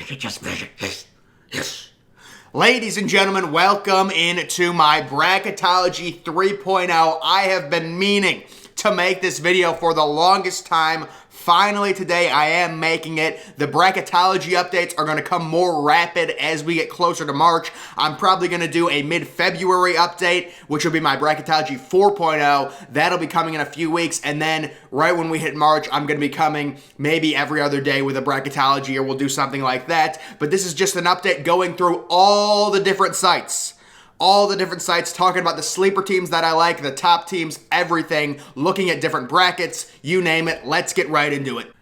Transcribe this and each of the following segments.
Yes. Ladies and gentlemen, welcome into my Bracketology 3.0. I have been meaning to make this video for the longest time. Finally, today I am making it. The Bracketology updates are going to come more rapid as we get closer to March. I'm probably going to do a mid-February update, which will be my Bracketology 4.0. That'll be coming in a few weeks, and then right when we hit March, I'm going to be coming maybe every other day with a Bracketology, or we'll do something like that. But this is just an update going through all the different sites. Talking about the sleeper teams that I like, the top teams, everything, looking at different brackets, you name it. Let's get right into it.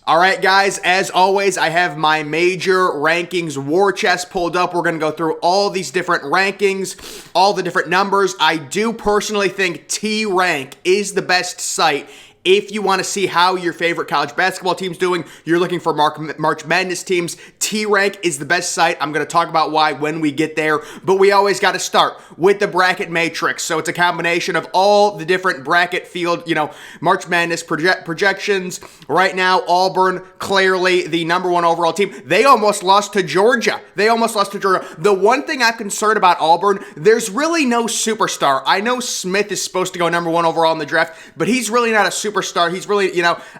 All right, guys, as always, I have my major rankings war chest pulled up. We're going to go through all these different rankings, all the different numbers. I do personally think T-Rank is the best site. If you want to see how your favorite college basketball team's doing, you're looking for March Madness teams, T-Rank is the best site. I'm going to talk about why when we get there, but we always got to start with the bracket matrix. So it's a combination of all the different bracket field, March Madness projections. Right now, Auburn, clearly the number one overall team. They almost lost to Georgia. The one thing I'm concerned about Auburn, there's really no superstar. I know Smith is supposed to go number one overall in the draft, but he's really not a superstar. He's really,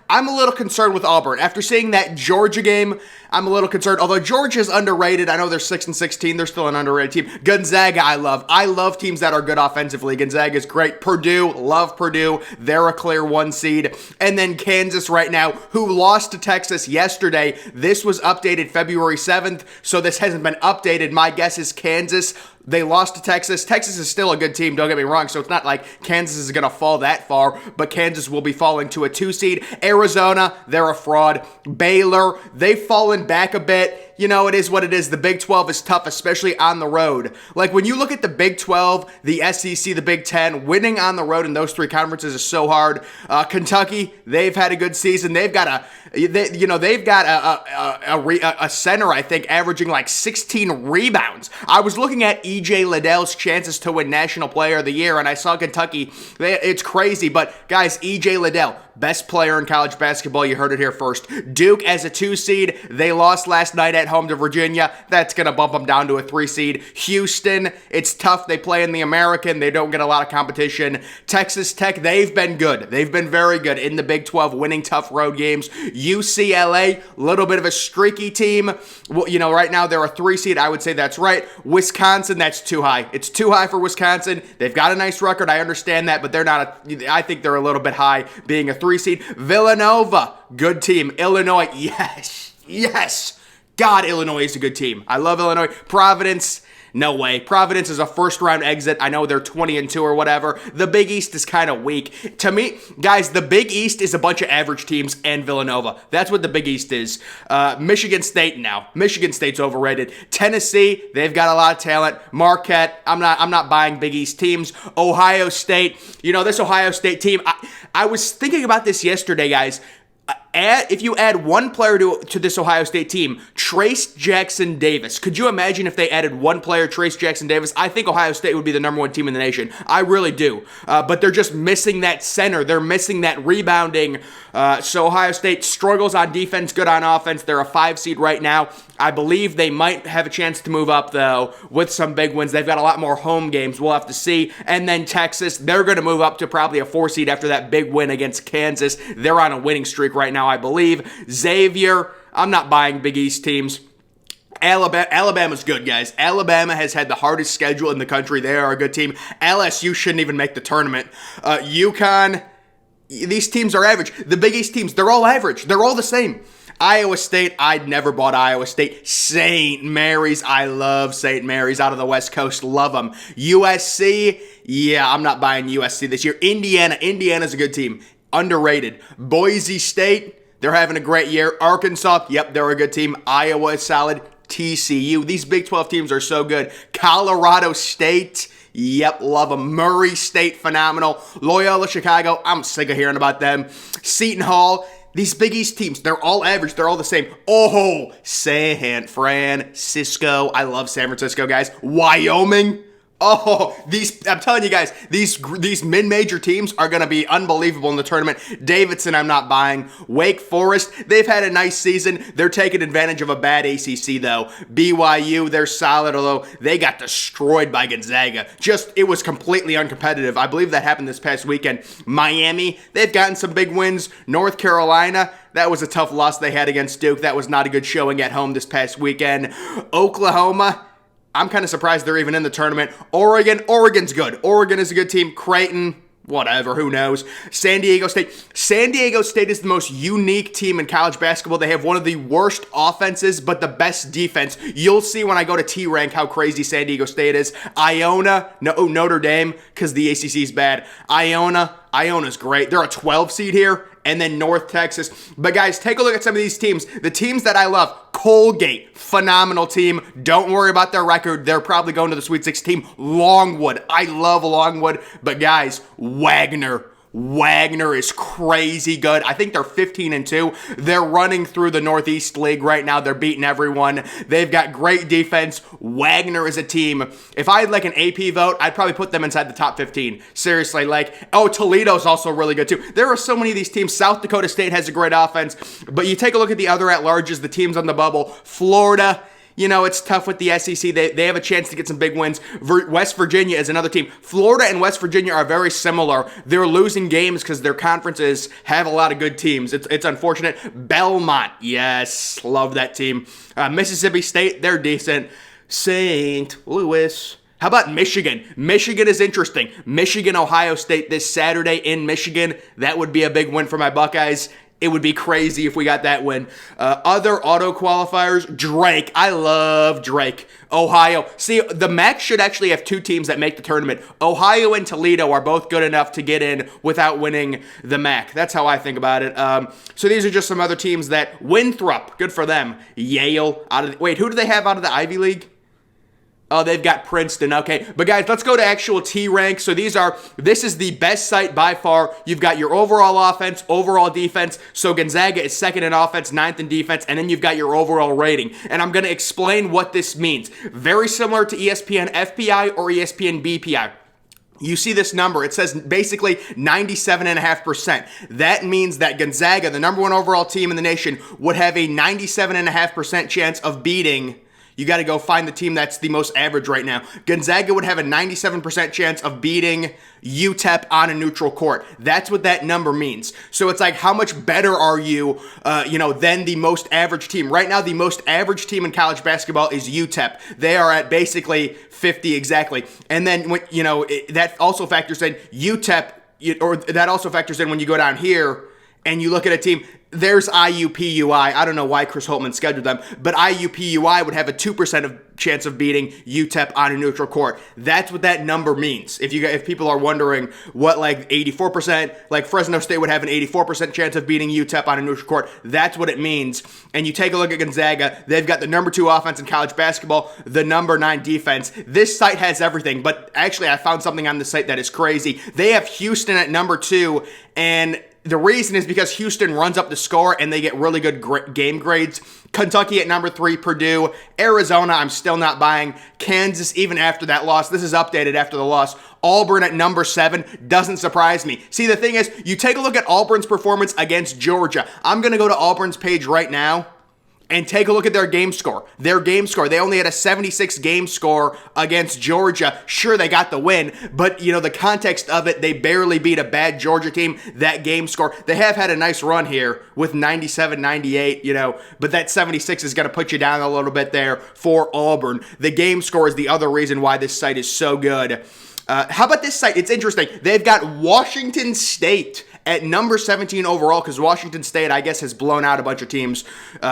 I'm a little concerned with Auburn. After seeing that Georgia game, I'm a little concerned. Although Georgia's underrated. I know they're 6-16. They're still an underrated team. Gonzaga, I love. I love teams that are good offensively. Gonzaga is great. Purdue, love Purdue. They're a clear 1 seed. And then Kansas right now, who lost to Texas yesterday. This was updated February 7th, so this hasn't been updated. My guess is Kansas. They lost to Texas. Texas is still a good team, don't get me wrong, so it's not like Kansas is going to fall that far, but Kansas will be falling to a 2 seed. Arizona, they're a fraud. Baylor, they've fallen back a bit. It is what it is. The Big 12 is tough, especially on the road. Like, when you look at the Big 12, the SEC, the Big 10, winning on the road in those 3 conferences is so hard. Kentucky, they've had a good season. They've got a center, I think, averaging like 16 rebounds. I was looking at E.J. Liddell's chances to win National Player of the Year, and I saw Kentucky. It's crazy, but guys, E.J. Liddell, best player in college basketball. You heard it here first. Duke as a 2 seed. They lost last night at home to Virginia. That's going to bump them down to a 3 seed. Houston, it's tough. They play in the American. They don't get a lot of competition. Texas Tech, they've been good. They've been very good in the Big 12, winning tough road games. UCLA, little bit of a streaky team. Well, right now they're a 3 seed. I would say that's right. Wisconsin, that's too high. It's too high for Wisconsin. They've got a nice record. I understand that, but they're not I think they're a little bit high being a 3 seed. Villanova, good team. Illinois, yes. God, Illinois is a good team. I love Illinois. Providence, no way. Providence is a first-round exit. I know they're 20-2 or whatever. The Big East is kind of weak. To me, guys, the Big East is a bunch of average teams and Villanova. That's what the Big East is. Michigan State now. Michigan State's overrated. Tennessee, they've got a lot of talent. Marquette, I'm not buying Big East teams. Ohio State, this Ohio State team, I was thinking about this yesterday, guys. If you add one player to this Ohio State team, Trace Jackson Davis. Could you imagine if they added one player, Trace Jackson Davis? I think Ohio State would be the number 1 team in the nation. I really do. But they're just missing that center. They're missing that rebounding. So Ohio State struggles on defense, good on offense. They're a 5 seed right now. I believe they might have a chance to move up, though, with some big wins. They've got a lot more home games. We'll have to see. And then Texas, they're going to move up to probably a 4 seed after that big win against Kansas. They're on a winning streak right now, I believe. Xavier, I'm not buying Big East teams. Alabama's good, guys. Alabama has had the hardest schedule in the country. They are a good team. LSU shouldn't even make the tournament. UConn, these teams are average. The Big East teams, they're all average. They're all the same. Iowa State, I'd never bought Iowa State. St. Mary's, I love St. Mary's out of the West Coast. Love them. USC, yeah, I'm not buying USC this year. Indiana's a good team. Underrated. Boise State, they're having a great year. Arkansas, yep, they're a good team. Iowa is solid. TCU, these Big 12 teams are so good. Colorado State, yep, love them. Murray State, phenomenal. Loyola Chicago, I'm sick of hearing about them. Seton Hall, these Big East teams, they're all average. They're all the same. Oh, San Francisco. I love San Francisco, guys. Wyoming, Oh, I'm telling you guys, these mid-major teams are going to be unbelievable in the tournament. Davidson, I'm not buying. Wake Forest, they've had a nice season. They're taking advantage of a bad ACC, though. BYU, they're solid, although they got destroyed by Gonzaga. It was completely uncompetitive. I believe that happened this past weekend. Miami, they've gotten some big wins. North Carolina, that was a tough loss they had against Duke. That was not a good showing at home this past weekend. Oklahoma, I'm kind of surprised they're even in the tournament. Oregon's good. Oregon is a good team. Creighton, whatever, who knows. San Diego State is the most unique team in college basketball. They have one of the worst offenses, but the best defense. You'll see when I go to T-Rank how crazy San Diego State is. Notre Dame, because the ACC is bad. Iona's great. They're a 12 seed here. And then North Texas. But guys, take a look at some of these teams. The teams that I love. Colgate, phenomenal team. Don't worry about their record. They're probably going to the Sweet 16. Longwood, I love Longwood. But guys, Wagner is crazy good. I think they're 15-2. They're running through the Northeast League right now. They're beating everyone. They've got great defense. Wagner is a team. If I had like an AP vote, I'd probably put them inside the top 15. Seriously, Toledo's also really good too. There are so many of these teams. South Dakota State has a great offense. But you take a look at the other at-larges, the teams on the bubble. Florida, it's tough with the SEC. They have a chance to get some big wins. West Virginia is another team. Florida and West Virginia are very similar. They're losing games because their conferences have a lot of good teams. It's unfortunate. Belmont, yes, love that team. Mississippi State, they're decent. St. Louis. How about Michigan? Michigan is interesting. Michigan, Ohio State this Saturday in Michigan. That would be a big win for my Buckeyes. It would be crazy if we got that win. Other auto qualifiers, Drake. I love Drake. Ohio. See, the MAC should actually have two teams that make the tournament. Ohio and Toledo are both good enough to get in without winning the MAC. That's how I think about it. So these are just some other teams that Winthrop, good for them. Yale. Who do they have out of the Ivy League? Oh, they've got Princeton. Okay. But guys, let's go to ActualTRank. So this is the best site by far. You've got your overall offense, overall defense. So Gonzaga is second in offense, ninth in defense, and then you've got your overall rating. And I'm going to explain what this means. Very similar to ESPN FPI or ESPN BPI. You see this number. It says basically 97.5%. That means that Gonzaga, the number one overall team in the nation, would have a 97.5% chance of beating. You got to go find the team that's the most average right now. Gonzaga would have a 97% chance of beating UTEP on a neutral court. That's what that number means. So it's like, how much better are you, than the most average team? Right now, the most average team in college basketball is UTEP. They are at basically 50 exactly. And then, that also factors in UTEP, or that also factors in when you go down here and you look at a team. There's IUPUI. I don't know why Chris Holtman scheduled them, but IUPUI would have a 2% chance of beating UTEP on a neutral court. That's what that number means. If people are wondering what 84%, like Fresno State would have an 84% chance of beating UTEP on a neutral court, that's what it means. And you take a look at Gonzaga, they've got the number 2 offense in college basketball, the number 9 defense. This site has everything, but actually I found something on the site that is crazy. They have Houston at number 2, and the reason is because Houston runs up the score and they get really good game grades. Kentucky at number 3, Purdue. Arizona, I'm still not buying. Kansas, even after that loss. This is updated after the loss. Auburn at number 7 doesn't surprise me. See, the thing is, you take a look at Auburn's performance against Georgia. I'm going to go to Auburn's page right now and take a look at their game score. They only had a 76 game score against Georgia. Sure, they got the win, but the context of it, they barely beat a bad Georgia team. That game score, they have had a nice run here with 97, 98, but that 76 is going to put you down a little bit there for Auburn. The game score is the other reason why this site is so good. How about this site? It's interesting. They've got Washington State at number 17 overall, because Washington State, I guess, has blown out a bunch of teams.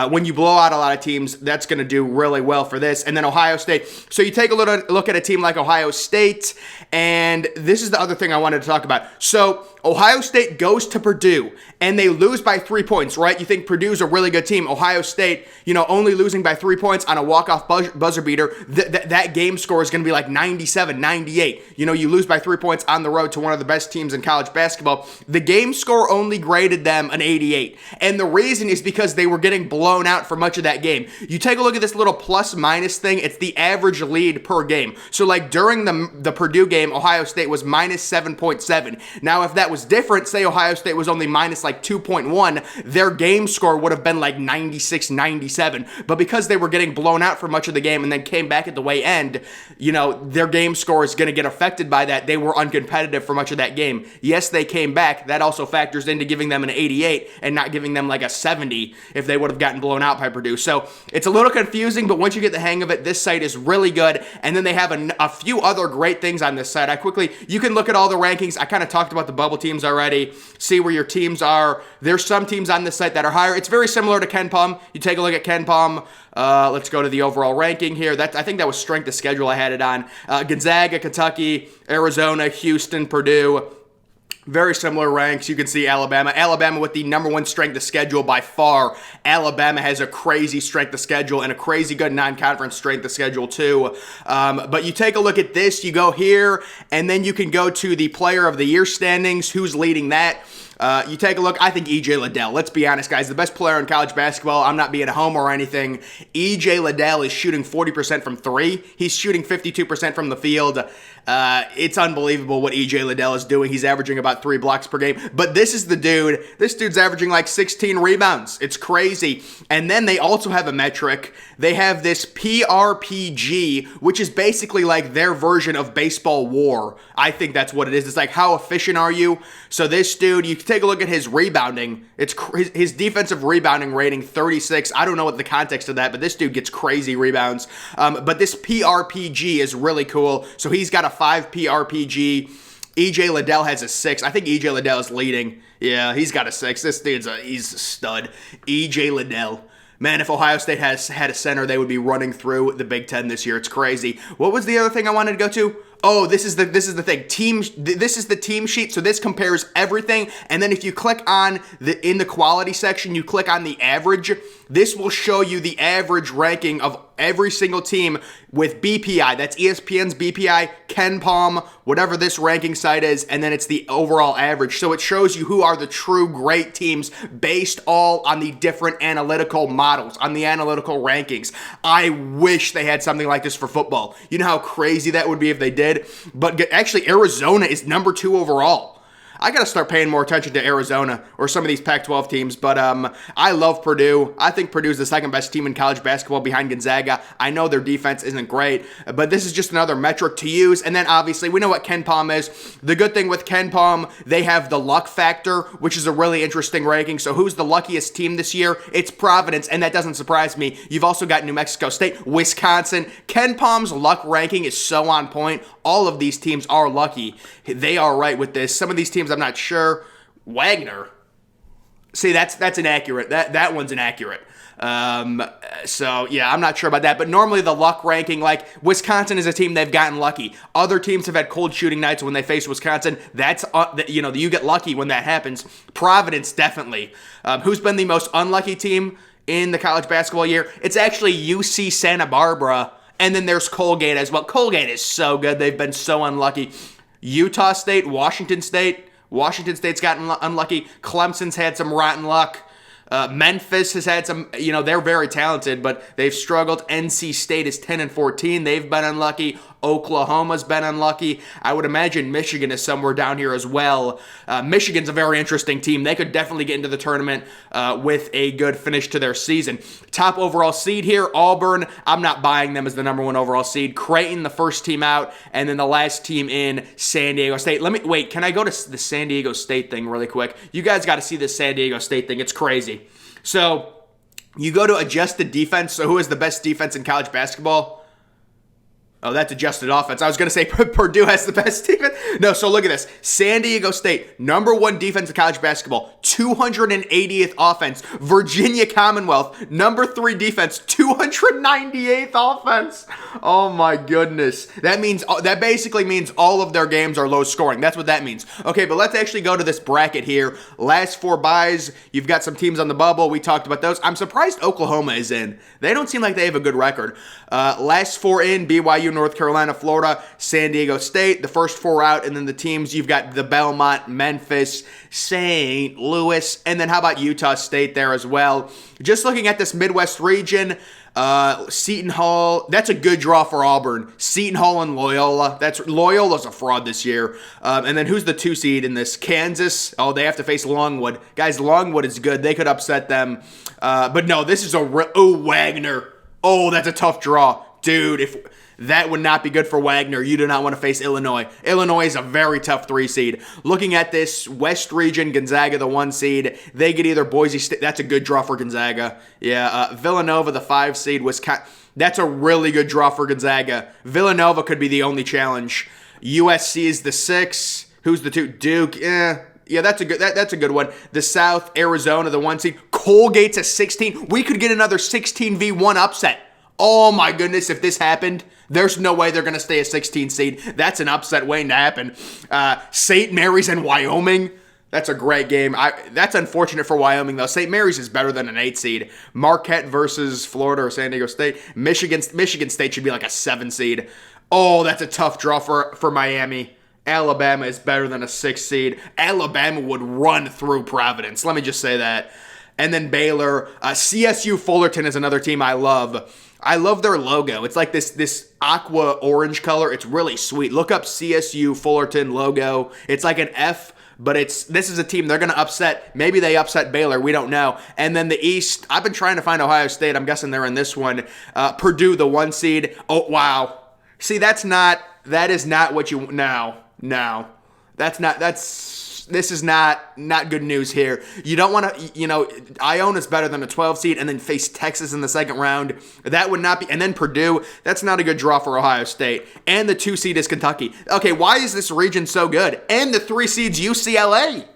When you blow out a lot of teams, that's going to do really well for this. And then Ohio State. So you take a look at a team like Ohio State, and this is the other thing I wanted to talk about. So Ohio State goes to Purdue and they lose by 3 points, right? You think Purdue's a really good team. Ohio State, only losing by 3 points on a walk-off buzzer beater, that game score is going to be like 97, 98. You lose by 3 points on the road to one of the best teams in college basketball. The game score only graded them an 88. And the reason is because they were getting blown out for much of that game. You take a look at this little plus-minus thing. It's the average lead per game. So like during the Purdue game, Ohio State was minus 7.7. Now, if that was different, say Ohio State was only minus like 2.1, their game score would have been like 96, 97. But because they were getting blown out for much of the game and then came back at the way end, their game score is going to get affected by that. They were uncompetitive for much of that game. Yes, they came back. That also factors into giving them an 88 and not giving them like a 70 if they would have gotten blown out by Purdue. So it's a little confusing, but once you get the hang of it, this site is really good. And then they have a few other great things on this site. You can look at all the rankings. I kind of talked about the bubble teams already. See where your teams are. There's some teams on this site that are higher. It's very similar to KenPom. You take a look at KenPom. Let's go to the overall ranking here. I think that was strength of schedule I had it on. Gonzaga, Kentucky, Arizona, Houston, Purdue. Very similar ranks. You can see Alabama. Alabama with the number one strength of schedule by far. Alabama has a crazy strength of schedule and a crazy good non-conference strength of schedule too. But you take a look at this. You go here, and then you can go to the Player of the Year standings. Who's leading that? You take a look, I think E.J. Liddell. Let's be honest, guys. The best player in college basketball, I'm not being a homer or anything. E.J. Liddell is shooting 40% from three. He's shooting 52% from the field. It's unbelievable what E.J. Liddell is doing. He's averaging about 3 blocks per game. But this is the dude. This dude's averaging like 16 rebounds. It's crazy. And then they also have a metric. They have this PRPG, which is basically like their version of baseball WAR. I think that's what it is. It's like, how efficient are you? So this dude, you can take a look at his rebounding. It's his defensive rebounding rating, 36. I don't know what the context of that, but this dude gets crazy rebounds. But this PRPG is really cool. So he's got a 5 PRPG. EJ Liddell has a 6. I think EJ Liddell is leading. Yeah, he's got a 6. This dude's he's a stud. EJ Liddell. Man, if Ohio State had a center, they would be running through the Big Ten this year. It's crazy. What was the other thing I wanted to go to? Oh, this is the thing. This is the team sheet. So this compares everything. And then if you click on in the quality section, you click on the average. This will show you the average ranking of every single team with BPI. That's ESPN's BPI, KenPom, whatever this ranking site is, and then it's the overall average. So it shows you who are the true great teams based all on the different analytical models, on the analytical rankings. I wish they had something like this for football. You know how crazy that would be if they did? But actually, Arizona is number 2 overall. I got to start paying more attention to Arizona or some of these Pac-12 teams, but I love Purdue. I think Purdue's the second best team in college basketball behind Gonzaga. I know their defense isn't great, but this is just another metric to use. And then obviously we know what KenPom is. The good thing with KenPom, they have the luck factor, which is a really interesting ranking. So who's the luckiest team this year? It's Providence, and that doesn't surprise me. You've also got New Mexico State, Wisconsin. KenPom's luck ranking is so on point. All of these teams are lucky. They are right with this. Some of these teams I'm not sure. Wagner. See, that's inaccurate. That one's inaccurate. So yeah, I'm not sure about that. But normally the luck ranking, like Wisconsin is a team they've gotten lucky. Other teams have had cold shooting nights when they face Wisconsin. That's you get lucky when that happens. Providence definitely. Who's been the most unlucky team in the college basketball year? It's actually UC Santa Barbara. And then there's Colgate as well. Colgate is so good. They've been so unlucky. Utah State, Washington State. Washington State's gotten unlucky. Clemson's had some rotten luck. Memphis has had some, they're very talented, but they've struggled. NC State is 10-14. They've been unlucky. Oklahoma's been unlucky. I would imagine Michigan is somewhere down here as well. Michigan's a very interesting team. They could definitely get into the tournament with a good finish to their season. Top overall seed here, Auburn. I'm not buying them as the number 1 overall seed. Creighton, the first team out, and then the last team in, San Diego State. Can I go to the San Diego State thing really quick? You guys got to see this San Diego State thing. It's crazy. So you go to adjusted defense. So who is the best defense in college basketball? Oh, that's adjusted offense. I was going to say Purdue has the best defense. No, so look at this. San Diego State, number 1 defense in college basketball, 280th offense. Virginia Commonwealth, number 3 defense, 298th offense. Oh my goodness. That basically means all of their games are low scoring. That's what that means. Okay, but let's actually go to this bracket here. Last 4 buys, you've got some teams on the bubble. We talked about those. I'm surprised Oklahoma is in. They don't seem like they have a good record. Last 4 in, BYU, North Carolina, Florida, San Diego State. The first 4 out, and then the teams, you've got the Belmont, Memphis, St. Louis, and then how about Utah State there as well. Just looking at this Midwest region, Seton Hall, that's a good draw for Auburn. Seton Hall and Loyola. Loyola's a fraud this year. And then who's the 2 seed in this? Kansas. Oh, they have to face Longwood. Guys, Longwood is good. They could upset them. But no, this is Wagner. Oh, that's a tough draw. Dude, if that would not be good for Wagner. You do not want to face Illinois. Illinois is a very tough 3 seed. Looking at this West region, Gonzaga, the 1 seed. They get either Boise State. That's a good draw for Gonzaga. Yeah, Villanova, the 5 seed. That's a really good draw for Gonzaga. Villanova could be the only challenge. USC is the 6. Who's the 2? Duke. Yeah, that's a good one. The South, Arizona, the 1 seed. Colgate's a 16. We could get another 16v1 upset. Oh my goodness, if this happened, there's no way they're going to stay a 16 seed. That's an upset waiting to happen. St. Mary's and Wyoming. That's a great game. That's unfortunate for Wyoming, though. St. Mary's is better than an 8 seed. Marquette versus Florida or San Diego State. Michigan State should be like a 7 seed. Oh, that's a tough draw for Miami. Alabama is better than a 6 seed. Alabama would run through Providence. Let me just say that. And then Baylor. CSU Fullerton is another team I love. I love their logo. It's like this aqua orange color. It's really sweet. Look up CSU Fullerton logo. It's like an F, but this is a team they're going to upset. Maybe they upset Baylor. We don't know. And then the East, I've been trying to find Ohio State. I'm guessing they're in this one. Purdue, the 1 seed. Oh, wow. See, that is not what you, no. This is not good news here. You don't want to, Iona's better than a 12 seed and then face Texas in the second round. That would not be, and then Purdue, that's not a good draw for Ohio State. And the 2 seed is Kentucky. Okay, why is this region so good? And the 3 seed's UCLA.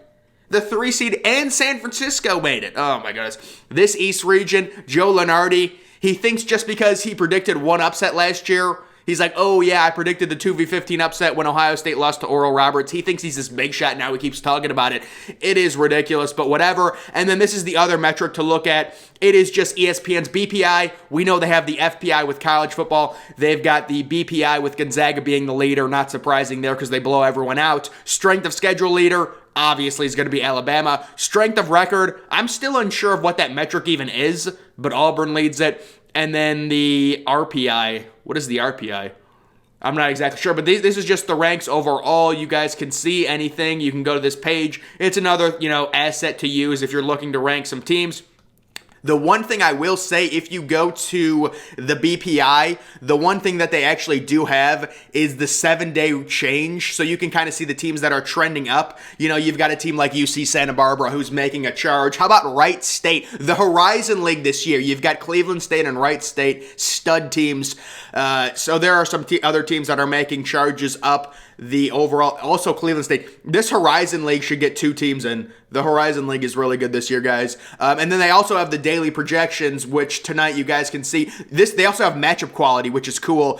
The 3 seed and San Francisco made it. Oh my goodness. This East region, Joe Lunardi, he thinks just because he predicted 1 upset last year, he's like, oh yeah, I predicted the 2v15 upset when Ohio State lost to Oral Roberts. He thinks he's this big shot now. He keeps talking about it. It is ridiculous, but whatever. And then this is the other metric to look at. It is just ESPN's BPI. We know they have the FPI with college football. They've got the BPI with Gonzaga being the leader. Not surprising there because they blow everyone out. Strength of schedule leader, obviously, is going to be Alabama. Strength of record, I'm still unsure of what that metric even is, but Auburn leads it. And then the RPI. What is the RPI? I'm not exactly sure, but this is just the ranks overall. You guys can see anything. You can go to this page. It's another, asset to use if you're looking to rank some teams. The one thing I will say, if you go to the BPI, the one thing that they actually do have is the 7-day change. So you can kind of see the teams that are trending up. You've got a team like UC Santa Barbara who's making a charge. How about Wright State? The Horizon League this year. You've got Cleveland State and Wright State, stud teams. So there are some other teams that are making charges up the overall. Also, Cleveland State. This Horizon League should get 2 teams in. The Horizon League is really good this year, guys. And then they also have the daily projections, which tonight you guys can see. They also have matchup quality, which is cool.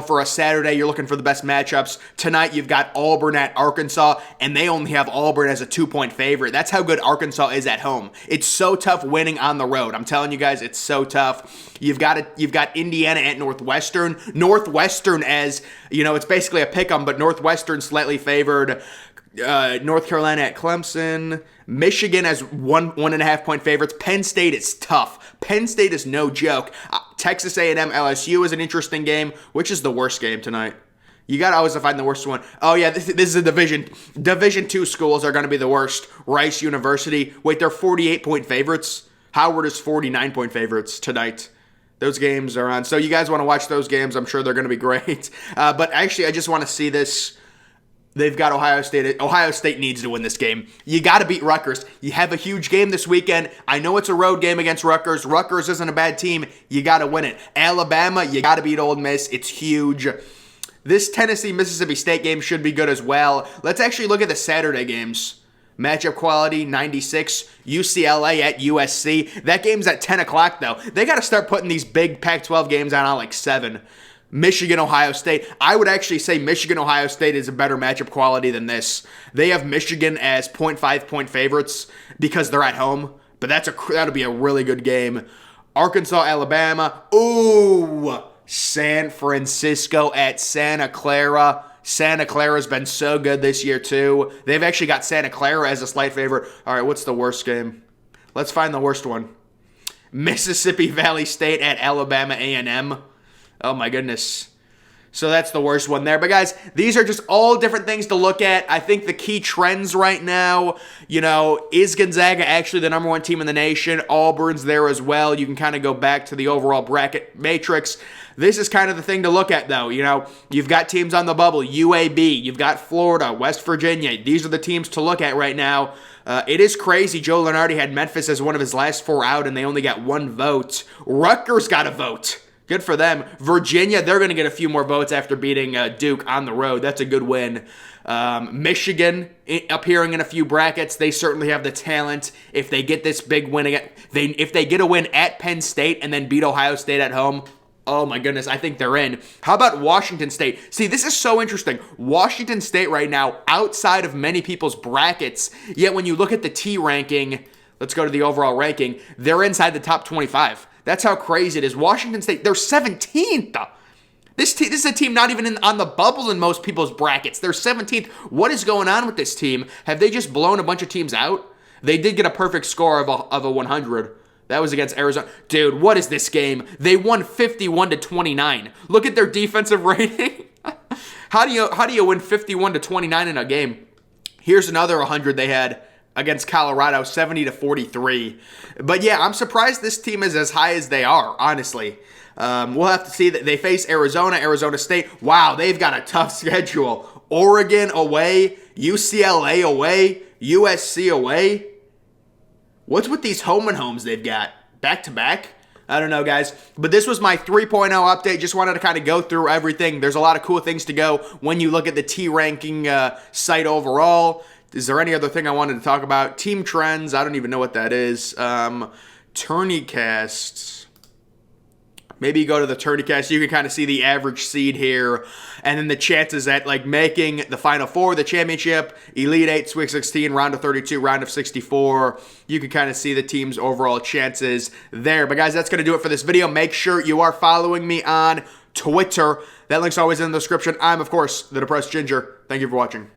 For a Saturday, you're looking for the best matchups. Tonight, you've got Auburn at Arkansas, and they only have Auburn as a 2-point favorite. That's how good Arkansas is at home. It's so tough winning on the road. I'm telling you guys, it's so tough. You've got Indiana at Northwestern. Northwestern as, it's basically a pick-em, but Northwestern slightly favored. North Carolina at Clemson. Michigan as 1.5 point favorites. Penn State is tough. Penn State is no joke. Texas A&M LSU is an interesting game. Which is the worst game tonight? You got to always find the worst one. Oh yeah, this is a Division 2 schools are going to be the worst. Rice University. Wait, they're 48-point favorites. Howard is 49-point favorites tonight. Those games are on. So you guys want to watch those games? I'm sure they're going to be great. But actually, I just want to see this. They've got Ohio State. Ohio State needs to win this game. You got to beat Rutgers. You have a huge game this weekend. I know it's a road game against Rutgers. Rutgers isn't a bad team. You got to win it. Alabama, you got to beat Ole Miss. It's huge. This Tennessee-Mississippi State game should be good as well. Let's actually look at the Saturday games. Matchup quality, 96. UCLA at USC. That game's at 10 o'clock, though. They got to start putting these big Pac-12 games on like 7. Michigan, Ohio State. I would actually say Michigan, Ohio State is a better matchup quality than this. They have Michigan as 0.5 point favorites because they're at home, but that'll be a really good game. Arkansas, Alabama. Ooh, San Francisco at Santa Clara. Santa Clara's been so good this year too. They've actually got Santa Clara as a slight favorite. All right, what's the worst game? Let's find the worst one. Mississippi Valley State at Alabama A&M. Oh my goodness. So that's the worst one there. But guys, these are just all different things to look at. I think the key trends right now, is Gonzaga actually the number 1 team in the nation? Auburn's there as well. You can kind of go back to the overall bracket matrix. This is kind of the thing to look at, though. You've got teams on the bubble, UAB, you've got Florida, West Virginia. These are the teams to look at right now. It is crazy. Joe Lunardi had Memphis as one of his last 4 out, and they only got 1 vote. Rutgers got a vote. Good for them. Virginia, they're going to get a few more votes after beating Duke on the road. That's a good win. Michigan appearing in a few brackets. They certainly have the talent. If they get this big win again, if they get a win at Penn State and then beat Ohio State at home, oh my goodness, I think they're in. How about Washington State? See, this is so interesting. Washington State right now, outside of many people's brackets, yet when you look at the T ranking, let's go to the overall ranking, they're inside the top 25. That's how crazy it is. Washington State, they're 17th. This is a team not even on the bubble in most people's brackets. They're 17th. What is going on with this team? Have they just blown a bunch of teams out? They did get a perfect score of a 100. That was against Arizona. Dude, what is this game? They won 51-29. Look at their defensive rating. How do you win 51-29 in a game? Here's another 100 they had against Colorado, 70-43. But yeah, I'm surprised this team is as high as they are, honestly. We'll have to see that they face Arizona State. Wow, they've got a tough schedule. Oregon away, UCLA away, USC away. What's with these home and homes they've got? Back-to-back? I don't know, guys. But this was my 3.0 update. Just wanted to kind of go through everything. There's a lot of cool things to go when you look at the T-ranking site overall. Is there any other thing I wanted to talk about? Team trends. I don't even know what that is. Tourneycast. Maybe you go to the Tourneycast. You can kind of see the average seed here. And then the chances at making the Final Four, the championship, Elite 8, Sweet 16, round of 32, round of 64. You can kind of see the team's overall chances there. But guys, that's going to do it for this video. Make sure you are following me on Twitter. That link's always in the description. I'm, of course, the Depressed Ginger. Thank you for watching.